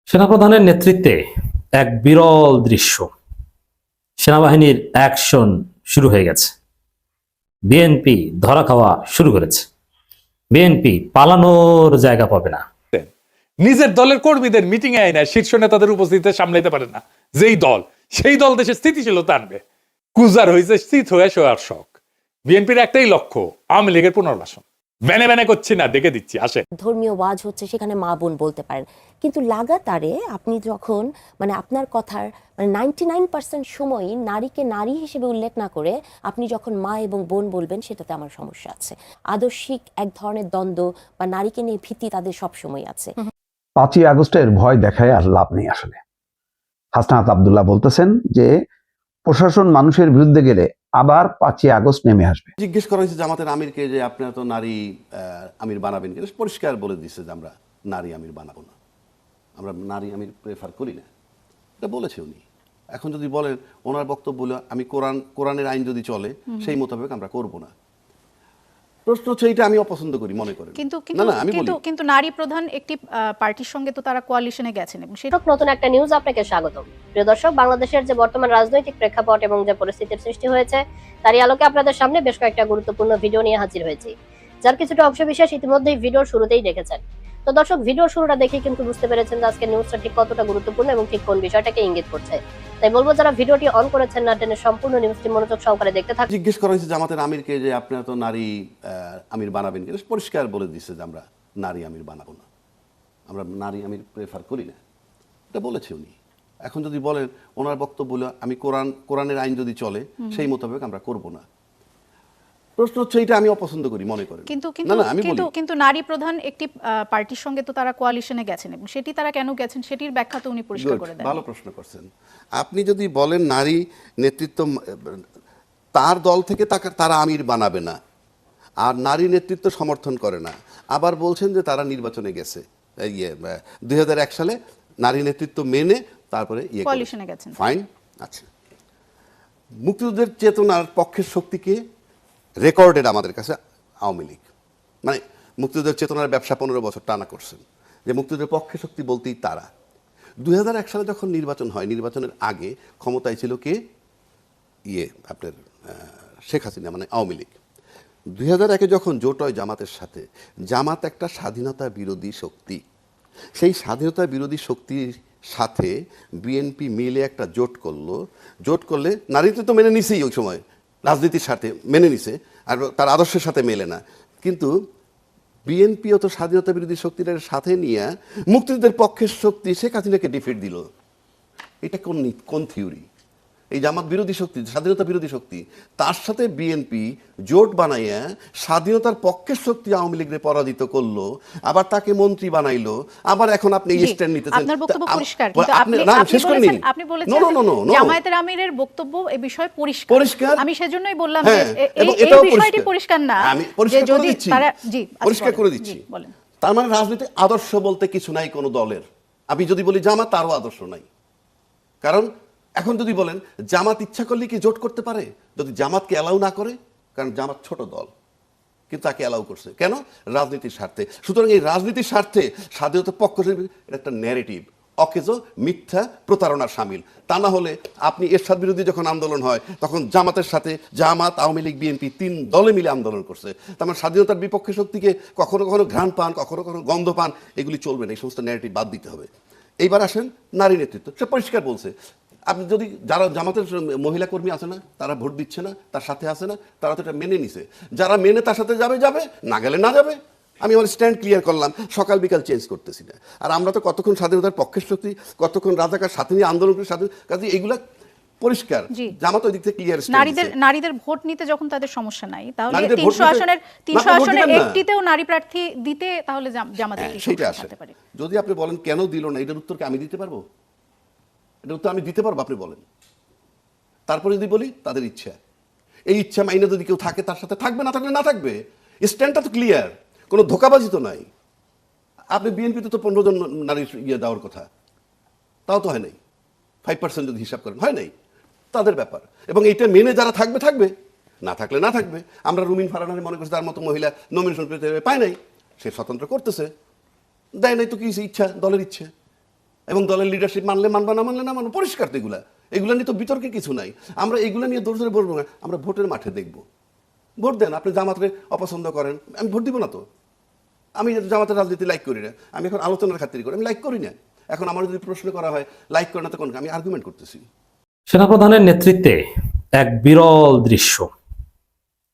সেনাপ্রধানের নেতৃত্বে এক বিরল দৃশ্য। সেনাবাহিনীর অ্যাকশন শুরু হয়ে গেছে। বিএনপি ধরা খাওয়া শুরু করেছে। বিএনপি পালানোর জায়গা পাবে না। নিজের দলের কর্মীদের মিটিং এ আয় না, শীর্ষ নেতাদের উপস্থিতিতে সামলাইতে পারে না যেই দল, সেই দল দেশের স্থিতিশীলতা আনবে। কুজার হয়েছে স্থিত হয়ে শোয়ার শখ। বিএনপির একটাই লক্ষ্য, আওয়ামী লীগের পুনর্বাসন। ব্যানে ব্যানে করছি না, দেখে দিচ্ছি, আসে। ধর্মীয় ওয়াজ হচ্ছে, সেখানে মা বোন বলতে পারেন, কিন্তু লাগাতারে আপনি যখন আপনার কথার 99% সময়ই নারীকে নারী হিসেবে উল্লেখ না করে আপনি যখন মা এবং বোন বলবেন, সেটাতে আমার সমস্যা আছে। আদর্শিক এক ধরনের দ্বন্দ্ব বা নারীকে নিয়ে ভীতি তাদের সব সময় আছে। 5ই আগস্টের ভয় দেখায় আর লাভ নেই। আসলে হাসনাত আব্দুল্লাহ বলতেছেন যে প্রশাসন মানুষের বিরুদ্ধে গেলে আবার 5ই আগস্ট নেমে আসবে। জিজ্ঞেস করা হয়েছে জামাতের আমিরকে যে আপনারা তো নারী আমির বানাবেন কিনা, পরিষ্কার বলে দিচ্ছে যে আমরা নারী আমির বানাবো না, আমরা নারী আমির প্রেফার করি না, এটা বলেছে উনি। এখন যদি বলেন ওনার বক্তব্য হলো আমি কোরআনের আইন যদি চলে সেই মোতাবেক আমরা করব না, প্রশ্ন হচ্ছে এটা আমি অপছন্দ করি মনে করেন। কিন্তু নারী প্রধান একটি পার্টির সঙ্গে তো তারা কোয়ালিশনে গেছেন এবং সেটা নতুন একটা নিউজ আপনাকে স্বাগত। প্রিয় দর্শক, বাংলাদেশের যে বর্তমান রাজনৈতিক প্রেক্ষাপট এবং যে পরিস্থিতির সৃষ্টি হয়েছে তারই আলোকে আপনাদের সামনে বেশ কয়েকটা গুরুত্বপূর্ণ ভিডিও নিয়ে হাজির হয়েছি, যার কিছুটা অংশবিশেষ ইতিমধ্যেই ভিডিওর শুরুতেই দেখেছেন। তো দর্শক, ভিডিওর শুরুটা দেখে কিন্তু বুঝতে পেরেছেন যে আজকে নিউজটা ঠিক কতটা গুরুত্বপূর্ণ এবং ঠিক কোন বিষয়টাকে ইঙ্গিত করছে। তাই বলবো যারা ভিডিওটি অন করেছেন না টেনে সম্পূর্ণ নিউজটি মনোযোগ সহকারে দেখতে থাকুন। জিজ্ঞেস করা হয়েছে জামাতের আমিরকে যে আপনারা তো নারী আমির বানাবেন কিনা, পরিষ্কার বলে দিচ্ছে যে আমরা নারী আমির বানাবো না, আমরা নারী আমির প্রেফার করি না, এটা বলেছে উনি। এখন যদি বলেন ওনার বক্তব্য হলো আমি কোরআনের আইন যদি চলে সেই মোতাবেক আমরা করব না, প্রশ্ন হচ্ছে এটা আমি অপছন্দ করি মনে করেন। কিন্তু নারী প্রধান একটি পার্টির সঙ্গে তো তারা কোয়ালিশনে গেছেন এবং সেটি তারা কেন গেছেন সেটির ব্যাখ্যা তো উনি পরিষ্কার করে দেন। ভালো প্রশ্ন করছেন আপনি। যদি বলেন নারী নেতৃত্ব তার দল থেকে তারা আমির বানাবে না আর নারী নেতৃত্ব সমর্থন করে না, আবার বলছেন যে তারা নির্বাচনে গেছে 2001 সালে নারী নেতৃত্ব মেনে তারপরে কোয়ালিশনে গেছেন, ফাইন। আচ্ছা, মুক্তিযুদ্ধের চেতনার পক্ষের শক্তিকে রেকর্ডেড আমাদের কাছে আওয়ামী লীগ, মানে মুক্তিযুদ্ধের চেতনার ব্যবসা 15 বছর টানা করছেন, যে মুক্তিযুদ্ধের পক্ষে শক্তি বলতেই তারা। 2001 সালে যখন নির্বাচন হয়, নির্বাচনের আগে ক্ষমতায় ছিল কে, আপনার শেখ হাসিনা, মানে আওয়ামী লীগ। 2001-এ যখন জোট হয় জামাতের সাথে, জামাত একটা স্বাধীনতা বিরোধী শক্তি, সেই স্বাধীনতা বিরোধী শক্তির সাথে বিএনপি মিলে একটা জোট করলো। জোট করলে নারীতে তো মেনে নিছেই, ওই সময় রাজনীতির সাথে মেনে নিছে, আর তার আদর্শের সাথে মেলে না, কিন্তু বিএনপিও তো স্বাধীনতা বিরোধী শক্তিটার সাথে নিয়ে মুক্তিযুদ্ধের পক্ষের শক্তি শেখ হাসিনাকে ডিফিট দিল। এটা কোন থিওরি? এই জামাত বিরোধী শক্তি, স্বাধীনতা বিরোধী শক্তি, তার সাথে বিএনপি জোট বানাইয়া স্বাধীনতার পক্ষের শক্তি আওয়ামী লীগকে পরাজিত করলো, আবার তাকে মন্ত্রী বানাইলো, আবার এখন আপনি স্ট্যান্ড নিতেছেন। আপনার বক্তব্য পরিষ্কার, আপনি বলেছেন জামায়াতের আমিরের বক্তব্য এই বিষয়ে পরিষ্কার। আমি সেজন্যই বললাম যে এই বিষয়টি পরিষ্কার না, আমি পরিষ্কার করে দিচ্ছি। তার মানে রাজনীতি আদর্শ বলতে কিছু নাই কোনো দলের। আমি যদি বলি জামাত, তারও আদর্শ নাই। কারণ এখন যদি বলেন জামাত ইচ্ছা করলে কি জোট করতে পারে, যদি জামাতকে অ্যালাউ না করে, কারণ জামাত ছোট দল, কিন্তু তাকে অ্যালাউ করছে কেন? রাজনীতির স্বার্থে। সুতরাং এই রাজনীতির স্বার্থে স্বাধীনতার পক্ষ এটা একটা ন্যারেটিভ, অকেজো, মিথ্যা, প্রতারণার শামিল। তা না হলে আপনি এরশাদ বিরোধী যখন আন্দোলন হয় তখন জামাতের সাথে জামাত, আওয়ামী লীগ, বিএনপি 3 দলে মিলে আন্দোলন করছে। তার মানে স্বাধীনতার বিপক্ষে শক্তিকে কখনো কখনো ঘ্রাণ পান, কখনো কখনো গন্ধ পান, এগুলি চলবে না, এই সমস্ত ন্যারেটিভ বাদ দিতে হবে। এইবার আসেন নারী নেতৃত্ব, সে পরিষ্কার বলছে। আপনি যদি যারা জামাতের মহিলা কর্মী আছে না, তারা ভোট দিচ্ছে না, তার সাথে আছে না, তারা তো এটা মেনে নিছে। যারা মেনে তার সাথে যাবে, না গেলে না যাবে। আমি আমার স্ট্যান্ড ক্লিয়ার করলাম, সকাল বিকাল চেঞ্জ করতেছি না। আর আমরা তো কতক্ষণ স্বাধীনতার পক্ষের শক্তি, কতক্ষণ রাজাকার সাথে নিয়ে আন্দোলন করে স্বাধীন, কাজে এগুলা পরিষ্কার। জামাত ওই দিক থেকে ক্লিয়ার। নারীদের ভোট নিতে যখন তাদের সমস্যা নাই, তাহলে 300 আসনের একটিতেও নারী প্রার্থী দিতে তাহলে জামাতের কি সমস্যা হতে পারে? যদি আপনি বলেন কেন দিল না, এটার উত্তর কি আমি দিতে পারবো? এটা উত্তর আমি দিতে পারবো, আপনি বলেন। তারপরে যদি বলি তাদের ইচ্ছা, এই ইচ্ছা মাইনে যদি কেউ থাকে তার সাথে থাকবে, না থাকলে না থাকবে। স্ট্যান্ডটা তো ক্লিয়ার, কোনো ধোকাবাজি তো নাই। আপনি বিএনপিতে তো 15 জন নারীর দেওয়ার কথা, তাও তো হয় নাই। 5% যদি হিসাব করেন, হয় নাই, তাদের ব্যাপার। এবং এইটা মেনে যারা থাকবে থাকবে, না থাকলে না থাকবে। আমরা রুমিন ফারহানারে মনে করছি তার মতো মহিলা নমিনেশন পেতে পায় নাই, সে স্বতন্ত্র করতেছে, দেয় নাই তো কি ইচ্ছা, দলের ইচ্ছা। এবং দলের লিডারশিপ মানলে মানবা, না মানলে না মানবো, পরিষ্কার। তো এগুলা নিয়ে তো বিতর্কে কিছু নাই। আমরা এগুলো নিয়ে দৌড় ধরে বলবো না, আমরা ভোটের মাঠে দেখব। ভোট দেন, আপনি জামাতরে অপছন্দ করেন, আমি ভোট দিব না। তো আমি জামাতের রাজনীতি লাইক করি না, আমি এখন আলোচনার খাতির করি, আমি লাইক করি না। এখন আমার যদি প্রশ্ন করা হয় লাইক করে না, তো কোন আমি আর্গুমেন্ট করতেছি। সেনাপ্রধানের নেতৃত্বে এক বিরল দৃশ্য,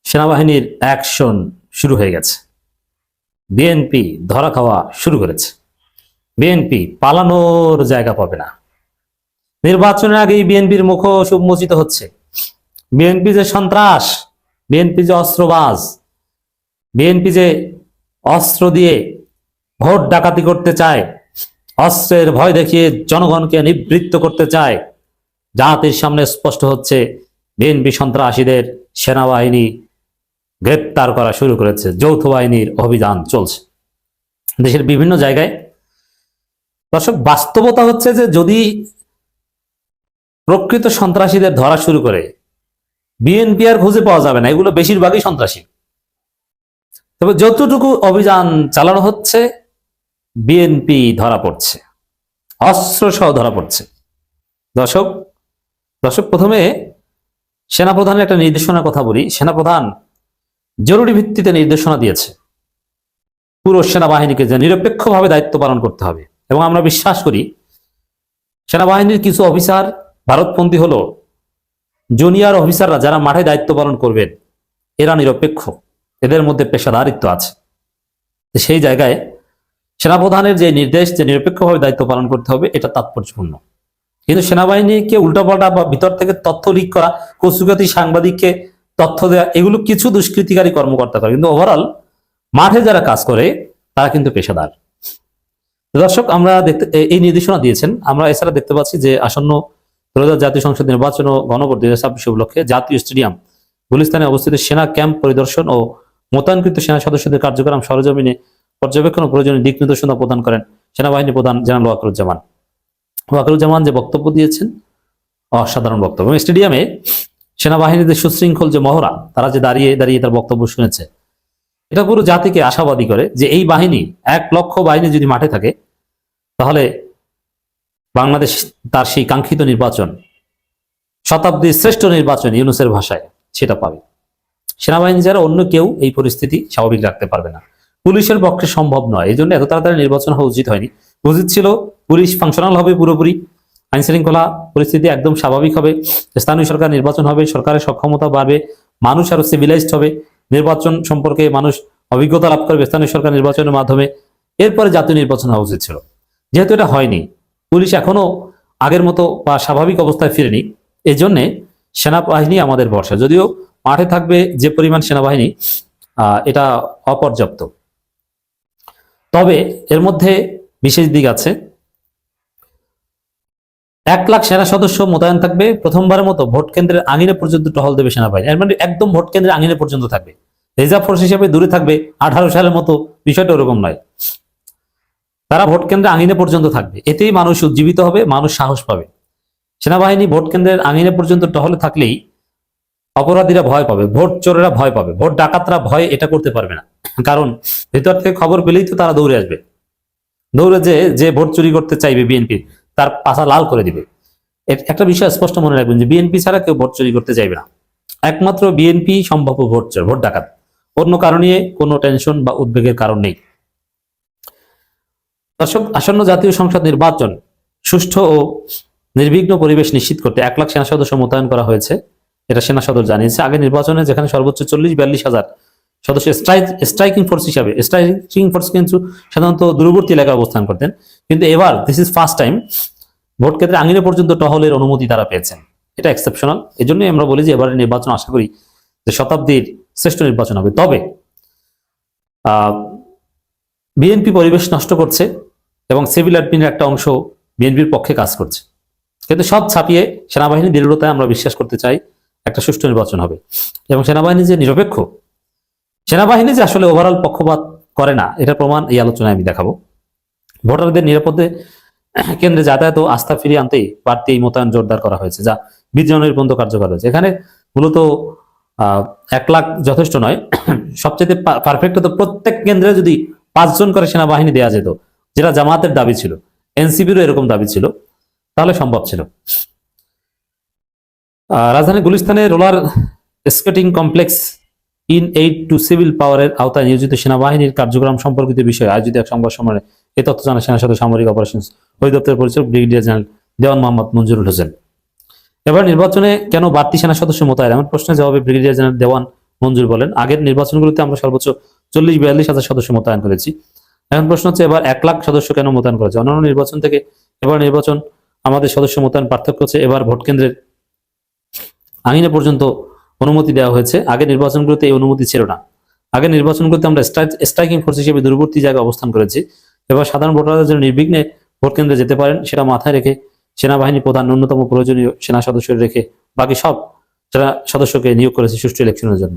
সেনাবাহিনীর অ্যাকশন শুরু হয়ে গেছে। বিএনপি ধরা খাওয়া শুরু করেছে। বিএনপি পালানোর জায়গা পাবে না। নির্বাচনের আগেই বিএনপির মুখ উন্মোচিত হচ্ছে। বিএনপি যে সন্ত্রাস, বিএনপি যে অস্ত্রবাজ, বিএনপি যে অস্ত্র দিয়ে ভোট ডাকাতি করতে চায়, অস্ত্রের ভয় দেখিয়ে জনগণকে নিবৃত্ত করতে চায়, জাতির সামনে স্পষ্ট হচ্ছে। বিএনপি সন্ত্রাসীদের সেনাবাহিনী গ্রেপ্তার করা শুরু করেছে, যৌথ বাহিনীর অভিযান চলছে দেশের বিভিন্ন জায়গায়। দর্শক, বাস্তবতা হচ্ছে যে যদি প্রকৃত সন্ত্রাসীদের ধরা শুরু করে, বিএনপি আর খুঁজে পাওয়া যাবে না, এগুলো বেশিরভাগই সন্ত্রাসী। তবে যতটুকু অভিযান চালানো হচ্ছে, বিএনপি ধরা পড়ছে, অস্ত্র সহ ধরা পড়ছে। দর্শক, প্রথমে সেনাপ্রধানের একটা নির্দেশনার কথা বলি। সেনাপ্রধান জরুরি ভিত্তিতে নির্দেশনা দিয়েছে পুরো সেনাবাহিনীকে যে নিরপেক্ষভাবে দায়িত্ব পালন করতে হবে। এবং আমরা বিশ্বাস করি সেনাবাহিনীর কিছু অফিসার ভারতপন্থী হলো, জুনিয়র অফিসাররা যারা মাঠে দায়িত্ব পালন করবেন এরা নিরপেক্ষ, এদের মধ্যে পেশাদারিত্ব আছে। সেই জায়গায় সেনাপ্রধানের যে নির্দেশ, যে নিরপেক্ষভাবে দায়িত্ব পালন করতে হবে, এটা তাৎপর্যপূর্ণ। কিন্তু সেনাবাহিনীকে উল্টাপাল্টা বা ভিতর থেকে তথ্য লিক করা, কচুকাতি সাংবাদিককে তথ্য দেওয়া, এগুলো কিছু দুষ্কৃতিকারী কর্মকর্তা করে, কিন্তু ওভারঅল মাঠে যারা কাজ করে তারা কিন্তু পেশাদার। দর্শক, আমরা এই নির্দেশনা দিয়েছেন। আমরা এছাড়া দেখতে পাচ্ছি যে আসন্ন ত্রয়োদশ জাতীয় সংসদ নির্বাচন ও গণভোট 2026 উপলক্ষে জাতীয় স্টেডিয়াম গুলিস্তানে অবস্থিত সেনা ক্যাম্প পরিদর্শন ও মোতায়েনকৃত সেনা সদস্যদের কার্যক্রম সরজমিনে পর্যবেক্ষণ ও প্রয়োজনীয় দিক নির্দেশনা প্রদান করেন সেনাবাহিনী প্রধান জেনারেল ওয়াকারুজ্জামান যে বক্তব্য দিয়েছেন, অসাধারণ বক্তব্য। এবং স্টেডিয়ামে সেনাবাহিনীদের সুশৃঙ্খল যে মহড়া, তারা যে দাঁড়িয়ে দাঁড়িয়ে তার বক্তব্য শুনেছে, এটা পুরো জাতিকে আশাবাদী করে যে এই বাহিনী, 1 লক্ষ বাহিনী যদি মাঠে থাকে, তাহলে বাংলাদেশ তার সেই কাঙ্ক্ষিত নির্বাচন, শতাব্দীর শ্রেষ্ঠ নির্বাচন ইউনূসের ভাষায়, সেটা পাবে। সেনাবাহিনী যারা, অন্য কেউ এই পরিস্থিতি স্বাভাবিক রাখতে পারবে না। পুলিশের পক্ষে সম্ভব নয়, এই জন্য এত তাড়াতাড়ি নির্বাচন হওয়া উচিত হয়নি। উচিত ছিল পুলিশ ফাংশনাল হবে পুরোপুরি, আইন শৃঙ্খলা পরিস্থিতি একদম স্বাভাবিক হবে, স্থানীয় সরকার নির্বাচন হবে, সরকারের সক্ষমতা বাড়বে, মানুষ আরো সিভিলাইজড হবে, নির্বাচন সম্পর্কে মানুষ অভিজ্ঞতা লাভ করবে স্থানীয় সরকার নির্বাচনের মাধ্যমে, এরপরে জাতীয় নির্বাচন হওয়া উচিত ছিল। যেহেতু এটা হয়নি, পুলিশ এখনো আগের মতো বা স্বাভাবিক অবস্থায় ফিরেনি, এই জন্যে সেনাবাহিনী আমাদের ভরসা। যদিও মাঠে থাকবে যে পরিমাণ সেনাবাহিনী, এটা অপর্যাপ্ত। তবে এর মধ্যে বিশেষ দিক আছে। 1 লাখ সেনা সদস্য মোতায়েন থাকবে। প্রথমবারের মতো ভোট কেন্দ্রের আঙিনে পর্যন্ত টহল দেবে সেনাবাহিনী। এর মানে একদম ভোট কেন্দ্রের আঙিনে পর্যন্ত থাকবে। রিজার্ভ ফোর্স হিসেবে দূরে থাকবে, 18 সালের মতো, বিষয়টা ওরকম নয়। তারা ভোট কেন্দ্রে আঙিনে পর্যন্ত থাকবে, এতেই মানুষ উজ্জীবিত হবে, মানুষ সাহস পাবে। সেনাবাহিনী ভোট কেন্দ্রের আঙিনে পর্যন্ত টহলে থাকলেই অপরাধীরা ভয় পাবে, ভোট চোরেরা ভয় পাবে, ভোট ডাকাতরা ভয় এটা করতে পারবে না। কারণ ভেতর থেকে খবর পেলেই তো তারা দৌড়ে আসবে, দৌড়ে যে ভোট চুরি করতে চাইবে বিএনপি, তার পাছা লাল করে দিবে। একটা বিষয় স্পষ্ট মনে রাখবেন যে বিএনপি ছাড়া কেউ ভোট চুরি করতে চাইবে না। একমাত্র বিএনপি সম্ভাব্য ভোট চোর, ভোট ডাকাত। অন্য কারণে কোনো টেনশন বা উদ্বেগের কারণ নেই। দর্শক, আসন্ন জাতীয় সংসদ নির্বাচন সুষ্ঠু ও নির্বিঘ্ন পরিবেশ নিশ্চিত করতে 1 লাখ সেনা সদস্য মোতায়েন করা হয়েছে, এটা সেনা সদর জানিয়েছে। আগে নির্বাচনে যেখানে সর্বোচ্চ 40-42 হাজার সদস্য স্ট্রাইকিং ফোর্স হিসাবে, স্ট্রাইকিং ফোর্স কিন্তু সাধারণত দূরবর্তী এলাকায় অবস্থান করতেন, কিন্তু এবার this is first time vote কেন্দ্রে আঙিনে পর্যন্ত টহলের অনুমতি তারা পেয়েছেন। এটা এক্সেপশনাল। এই জন্যই আমরা বলি যে এবারের নির্বাচন আশা করি যে শতাব্দীর শ্রেষ্ঠ নির্বাচন হবে। তবে বিএনপি পরিবেশ নষ্ট করছে এবং সিভিল অ্যাডমিনের একটা অংশ বিএনপির পক্ষে কাজ করছে, কিন্তু সব ছাপিয়ে সেনাবাহিনীর দৃঢ়তায় আমরা বিশ্বাস করতে চাই একটা সুষ্ঠু নির্বাচন হবে। এবং সেনাবাহিনী যে নিরপেক্ষ, সেনাবাহিনী যে আসলে ওভারঅল পক্ষপাত করে না, এটা প্রমাণ এই আলোচনায় আমি দেখাবো। ভোটারদের নিরাপদে কেন্দ্রে যাতায়াত ও আস্থা ফিরিয়ে আনতেই বাড়তি এই মোতায়েন জোরদার করা হয়েছে, যা 20 জানুয়ারি পর্যন্ত কার্যকর হয়েছে। এখানে মূলত 1 লাখ যথেষ্ট নয়, সবচেয়ে পারফেক্ট হতো প্রত্যেক কেন্দ্রে যদি 5 জন করে সেনাবাহিনী দেওয়া যেত, যেটা জামাতের দাবি ছিল। এনসিপিরও এরকম দাবি ছিল, তাহলে সম্ভব ছিল। রাজধানী গুলিস্তানে roller skating complex in aid to civil পাওয়ারের আওতায় নিয়োজিত সেনাবাহিনীর কার্যক্রম সম্পর্কিত বিষয়ে আয়োজিত এক সংবাদ সম্মেলনে এই তথ্য জানান সেনা সদস্য সামরিক অপারেশনস অধিদপ্তরের পরিচালক ব্রিগেডিয়ার জেনারেল দেওয়ান মোহাম্মদ মঞ্জুরুল হোসেন। এবার নির্বাচনে কেন বাড়তি সেনা সদস্য মোতায়েন, এমন প্রশ্নের জবাবে ব্রিগেডিয়ার জেনারেল দেওয়ান মঞ্জুর বলেন, আগের নির্বাচনগুলোতে আমরা সর্বোচ্চ 40-42 হাজার সদস্য মোতায়েন করেছি। এখন প্রশ্ন হচ্ছে এবার 1 লাখ সদস্য কেন মোতায়েন করেছে। অন্যান্য নির্বাচন থেকে এবার নির্বাচন আমাদের সদস্য মোতায়েন পার্থক্য হচ্ছে এবার ভোট কেন্দ্রের আঙিনা পর্যন্ত অনুমতি দেওয়া হয়েছে, আগের নির্বাচনগুলোতে এই অনুমতি ছিল না। আগের নির্বাচনগুলোতে আমরা স্ট্রাইকিং ফোর্স হিসেবে দূরবর্তী জায়গায় অবস্থান করেছি। এবার সাধারণ ভোটাররা যেন নির্বিঘ্নে ভোট কেন্দ্রে যেতে পারেন সেটা মাথায় রেখে সেনাবাহিনী প্রধান ন্যূনতম প্রয়োজনীয় সেনা সদস্য রেখে বাকি সব সেনা সদস্যকে নিয়োগ করেছে সুষ্ঠু ইলেকশনের জন্য।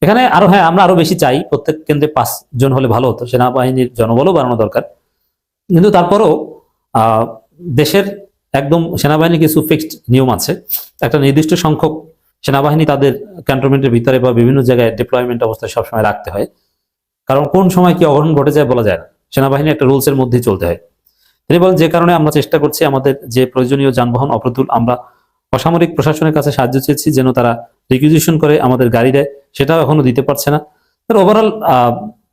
এখানে আরো আমরা আরো বেশি চাই, প্রত্যেক কেন্দ্রে 5 জন হলে ভালো হতো, সেনাবাহিনীর জনবলও বাড়ানো দরকার। কিন্তু তারপরও দেশের একদম সেনাবাহিনী কিছু ফিক্সড নিয়ম আছে, একটা নির্দিষ্ট সংখ্যক সেনাবাহিনী তাদের ক্যান্টনমেন্টের ভিতরে বা বিভিন্ন জায়গায় ডিপ্লয়মেন্ট অবস্থায় সবসময় রাখতে হয়, কারণ কোন সময় কি অঘটন ঘটে যায় বলা যায় না, সেনাবাহিনী একটা রুলস এর মধ্যেই চলতে হয়। তিনি বলেন যে কারণে আমরা চেষ্টা করছি আমাদের যে প্রয়োজনীয় যানবাহন অপ্রতুল আমরা অসামরিক প্রশাসনের কাছে সাহায্য চেয়েছি যেন তারা রিকুইজিশন করে আমাদের গাড়ি দেয়, সেটাও এখনো দিতে পারছে না। তার ওভারঅল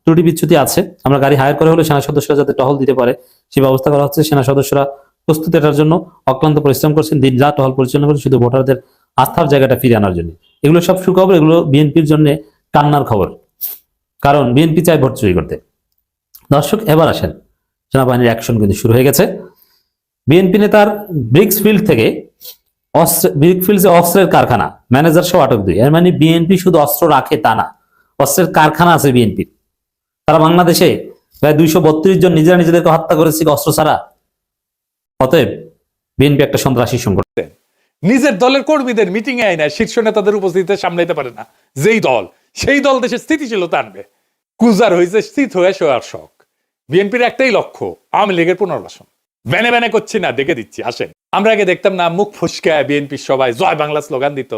ত্রুটি বিচ্যুতি আছে, আমরা গাড়ি হায়ার করে হলে সেনা সদস্যরা যাতে টহল দিতে পারে সেই ব্যবস্থা করা হচ্ছে। সেনা সদস্যরা প্রস্তুত এটার জন্য অক্লান্ত পরিশ্রম করছেন, দিন রাত টহল পরিচালনা করছেন শুধু ভোটারদের আস্থার জায়গাটা ফিরে আনার জন্য। এগুলো সব সুখবর, এগুলো বিএনপির জন্য কান্নার খবর, কারণ বিএনপি চায় ভোট চুরি করতে। দর্শক এবার আসেন, সেনাবাহিনীর অ্যাকশন কিন্তু শুরু হয়ে গেছে। বিএনপি নেতার ব্রিকসফিল্ড থেকে ব্রিকফিল্ডে অস্ত্রের কারখানা, ম্যানেজার সহ আটক 2। এর মানে বিএনপি শুধু অস্ত্র রাখে তা না, অস্ত্রের কারখানা আছে বিএনপির। তারা বাংলাদেশে প্রায় 232 জন নিজেরা নিজেদেরকে হত্যা করেছে অস্ত্র ছাড়া। অতএব বিএনপি একটা সন্ত্রাসী সংগঠন। নিজের দলের কর্মীদের মিটিং এ আইনা শীর্ষ নেতাদের উপস্থিতিতে সামলাইতে পারে না যেই দল, সেই দল দেশে স্থিতিশীলতা আনবে। কুজার হয়েছে স্থিত হয়ে শোয়ার শখ। বিএনপির একটাই লক্ষ্য, আওয়ামী লীগের পুনর্বাসন। ব্যানে ব্যানে করছি না, দেখে দিচ্ছি, আসেন। আমরা আগে দেখতাম না মুখ ফসকায় বিএনপির সবাই জয় বাংলা স্লোগান দিত,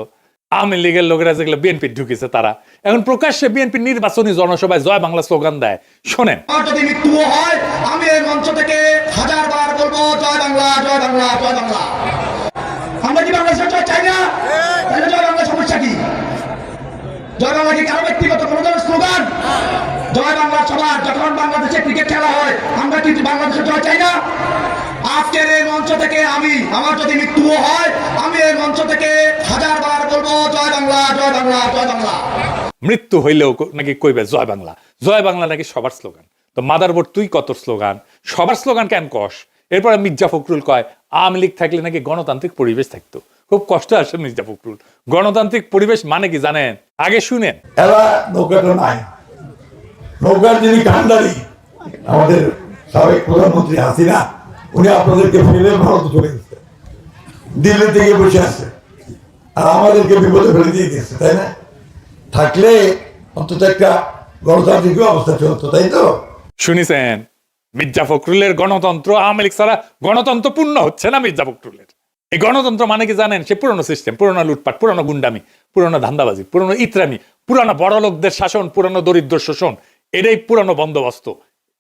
আওয়ামী লীগের লোকেরা যেগুলো বিএনপির ঢুকেছে তারা এখন প্রকাশ্যে বিএনপির নির্বাচনী জনসভায় জয় বাংলা স্লোগান দেয়। শোনেন, যদি মৃত্যু হয় আমি এই মঞ্চ থেকে 1000 বার বলবো জয় বাংলা, জয় বাংলা, জয় বাংলা। আমরা কি বাংলাদেশের জয় চাই না? তাহলে জয় বাংলা সমস্যা কি? জয় বাংলা কি কারো ব্যক্তিগত কোনো ধরনের স্লোগান? জয় বাংলা সবার। যখন বাংলাদেশে ক্রিকেট খেলা হয় আমরা কি বাংলাদেশের জয় চাই না? আজকের এই মঞ্চ থেকে আমার যদি মৃত্যু হয় আমি এই মঞ্চ থেকে 1000 বার বলবো জয় বাংলা, জয় বাংলা, জয় বাংলা। মৃত্যু হইলেও নাকি কইবে জয় বাংলা। জয় বাংলা নাকি সবার স্লোগান। তো মাদারবোর্ড তুই কত স্লোগান, সবার স্লোগান কেন কস? এরপরে মির্জা ফখরুল কয় আওয়ামী লীগ থাকলে নাকি গণতান্ত্রিক পরিবেশ থাকতো। খুব কষ্ট আসে মির্জা ফখরুল। গণতান্ত্রিক পরিবেশ মানে কি জানেন? আগে শুনেন। এরা নৌকাটা নাই, নৌকার যিনি কান্ডারি আমাদের সাবেক প্রধানমন্ত্রী হাসিনা, উনি আপনাদেরকে ফেলে ভারতে চলে গেছে, দিল্লি থেকে বসে আছে, আর আমাদেরকে বিপদে ফেলে দিয়ে গেছে, তাই না? থাকলে অন্তত একটা গণতান্ত্রিক অবস্থা চলতো, তাই তো? শুনেছেন মির্জা ফখরুলের গণতন্ত্র, আওয়ামী লীগ ছাড়া গণতন্ত্র পূর্ণ হচ্ছে না মির্জা ফখরুলের। এই গণতন্ত্র মানে কি জানেন? সে পুরনো সিস্টেম, পুরনো লুটপাট, পুরনো গুন্ডামি, পুরনো ধান্দাবাজি, পুরনো ইতরামি, পুরনো বড় লোকদের শাসন, পুরনো দরিদ্র শোষণ। এটাই পুরনো বন্দোবস্ত।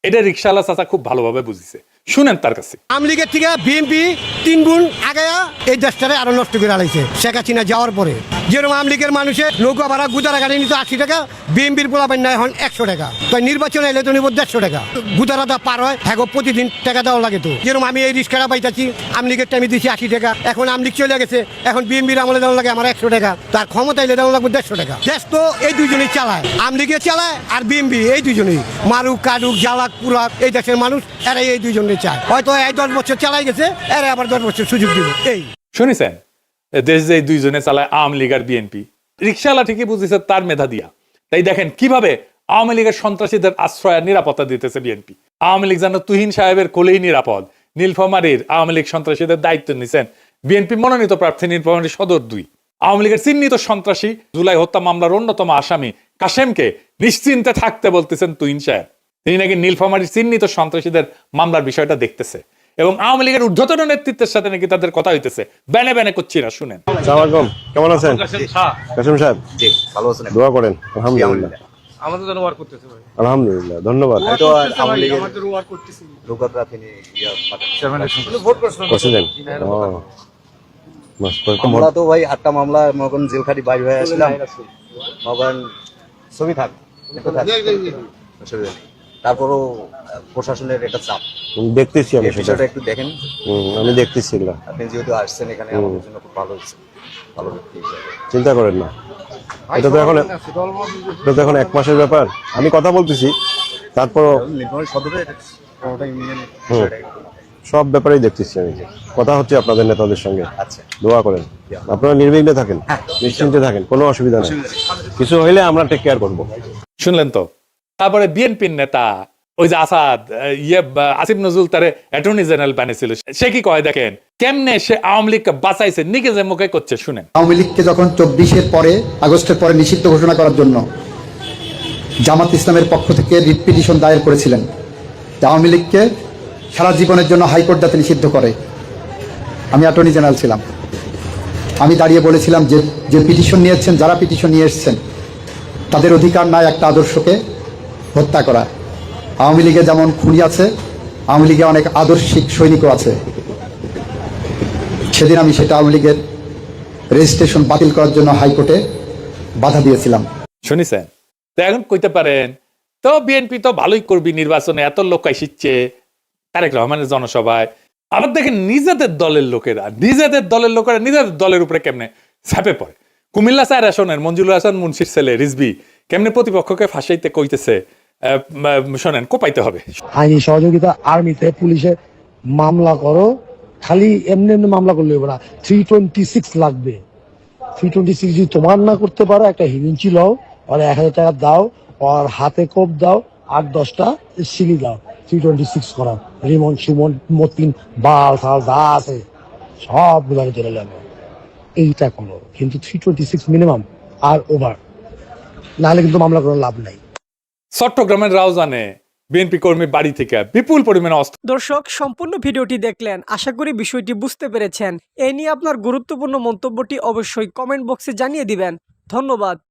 এটা রিকশাওয়ালা চাচা খুব ভালোভাবে বুঝিছে, শুনেন তার কাছে। আওয়ামী লীগের থেকে বিএনপি 3 গুণ আগায়া এই দেশটারে আরো নষ্ট করে আলাইছে শেখ হাসিনা যাওয়ার পরে। যেরকম আওয়ামী লীগের মানুষের নৌকা ভাড়া গুদারা গাড়ি নিত 80 টাকা, বিএনপির পোলাবেন না এখন 100 টাকা। তো নির্বাচন এলে তো নিব 150 টাকা। গুদারাটা পার হয় হ্যাঁ প্রতিদিন টাকা দেওয়া লাগে। তো যেরকম আমি এই রিক্সাটা পাইতাছি, আওয়ামী লীগের টাইমে দিচ্ছি 80 টাকা, এখন আওয়ামী লীগ চলে গেছে, এখন বিএনপির আমলে দেওয়া লাগে আমার 100 টাকা। তার ক্ষমতা এলে দেওয়া লাগবে 150 টাকা। দেশ তো এই দুইজনেই চালায়, আওয়ামী লীগে চালায় আর বিএনপি, এই দুইজনেই মারুক কাটুক জ্বালাক পুরাক এই দেশের মানুষ এরা এই দুইজনে চায়। হয়তো এই 10 বছর চালাই গেছে, এরা আবার 10 বছর সুযোগ দিব। এই শুনেছেন দেশ যে দুইজনে চালায় আওয়ামী লীগ আর বিএনপি। রিকশাওয়ালা ঠিকই বুঝেছে তার মেধা দিয়া। তাই দেখেন কিভাবে আওয়ামী লীগের সন্ত্রাসীদের আশ্রয় আর নিরাপত্তা দিতেছে বিএনপি। আওয়ামী লীগ যেন তুহিন সাহেবের কোলেই নিরাপদ। নীলফামারীর আওয়ামী লীগ সন্ত্রাসীদের দায়িত্ব নিছেন বিএনপি মনোনীত প্রার্থী নীলফামারী সদর 2। আওয়ামী লীগের চিহ্নিত সন্ত্রাসী জুলাই হত্যা মামলার অন্যতম আসামি কাশেমকে নিশ্চিন্তে থাকতে বলতেছেন তুহিন সাহেব। তিনি নাকি নীলফামারীর চিহ্নিত সন্ত্রাসীদের মামলার বিষয়টা দেখতেছে এবং আওয়ামী লীগের ঊর্ধ্বতন নেতৃত্বের সাথে নাকি তাদের কথা হইতেছে। ব্যানে ব্যানে করছি না, শুনেন। কেমন আছেন কাসেম সাহেব? জি ভালো আছেন, দোয়া করেন। আলহামদুলিল্লাহ। আমাদের জন্য ওয়ার করতেছে ভাই। আলহামদুলিল্লাহ, ধন্যবাদ। তো আওয়ামী লীগ আমাদের ওয়ার করতেছে। লোকরা তিনি ভোট করছিলেন। করছিলেন। আমরা তো ভাই 8টা মামলা মগন জেলখাটি বাইর হয়ে আসলাম। মগন ছবি থাক। তারপরও প্রশাসনের একটা চাপ দেখতেছি, আমি সেটা একটু দেখেন। আমি দেখতেছি, আপনি যেহেতু আসছেন এখানে আমাদের জন্য খুব ভালো হচ্ছে, ভালো চিন্তা করেন না। এটা তো এখন 1 মাসের ব্যাপার, আমি কথা বলতেছি। তারপর সব ব্যাপারেই দেখতেছি, আমি কথা হচ্ছে আপনাদের নেতাদের সঙ্গে। দোয়া করেন, আপনারা নির্বিঘ্নে থাকেন, নিশ্চিন্তে থাকেন, কোনো অসুবিধা নেই। কিছু হইলে আমরা টেক কেয়ার করবো। শুনলেন তো। তারপরে বিএনপির নেতা ওই যে আসাদ আসিফ নজরুল তারে অ্যাটর্নি জেনারেল বানিয়েছিল, সে কি কয় দেখেন কেমনে সে আওয়ামী লীগকে বাঁচাইছে, নিজের মুখে করছে, শুনেন। আওয়ামী লীগকে যখন 24 পরে আগস্টের পরে নিষিদ্ধ ঘোষণা করার জন্য জামাত ইসলামের পক্ষ থেকে রিট পিটিশন দায়ের করেছিলেন, আওয়ামী লীগকে সারা জীবনের জন্য হাইকোর্ট যাতে নিষিদ্ধ করে। আমি অ্যাটর্নি জেনারেল ছিলাম, আমি দাঁড়িয়ে বলেছিলাম যে পিটিশন নিয়েছেন, যারা পিটিশন নিয়ে এসছেন তাদের অধিকার নাই একটা আদর্শকে হত্যা করা। আওয়ামী লীগে যেমন খুনি আছে, আওয়ামী লীগে অনেক আদর্শিক সৈনিকও আছে। সেদিন আমি সেটা আওয়ামী লীগের রেজিস্ট্রেশন বাতিল করার জন্য হাইকোর্টে বাধা দিয়েছিলাম। শুনিছেন তো? এখন কইতে পারেন তো বিএনপি তো ভালোই করবি, নির্বাচনে এত লোক আসছে তারেক রহমানের জনসভায়। আবার দেখেন নিজেদের দলের লোকেরা নিজেদের দলের উপরে কেমনে ছাপে পড়ে। কুমিল্লা 4 আসনের মঞ্জুরুল হাসান মুন্সির ছেলে রিজভী কেমনে প্রতিপক্ষকে ফাঁসাইতে কইতেছে, শোনেন, কোপাইতে হবে। আইনি সহযোগিতা আর্মিতে পুলিশে মামলা করো, খালি এমনি এমনি মামলা করলে ওরা 326 লাগবে। 326 যদি তোমার না করতে পারো, একটা হিরিঞ্চি লও, আর 1000 টাকা দাও, আর হাতে কোপ দাও, 8-10টা সিলি দাও, 326 করা। রিমন সুমন মতিন বাল থাল যা আছে সব গুলাকে চলে যাবে, এইটা করো। কিন্তু 326 মিনিমাম আর ওভার, নাহলে কিন্তু মামলা করার লাভ নাই। চট্টগ্রামের রাউজানে বিএনপি কর্মী বাড়ি থেকে বিপুল পরিমাণে অস্ত্র। দর্শক, সম্পূর্ণ ভিডিওটি দেখলেন, আশা করি বিষয়টি বুঝতে পেরেছেন। এ নিয়ে আপনার গুরুত্বপূর্ণ মন্তব্যটি অবশ্যই কমেন্ট বক্সে জানিয়ে দিবেন। ধন্যবাদ।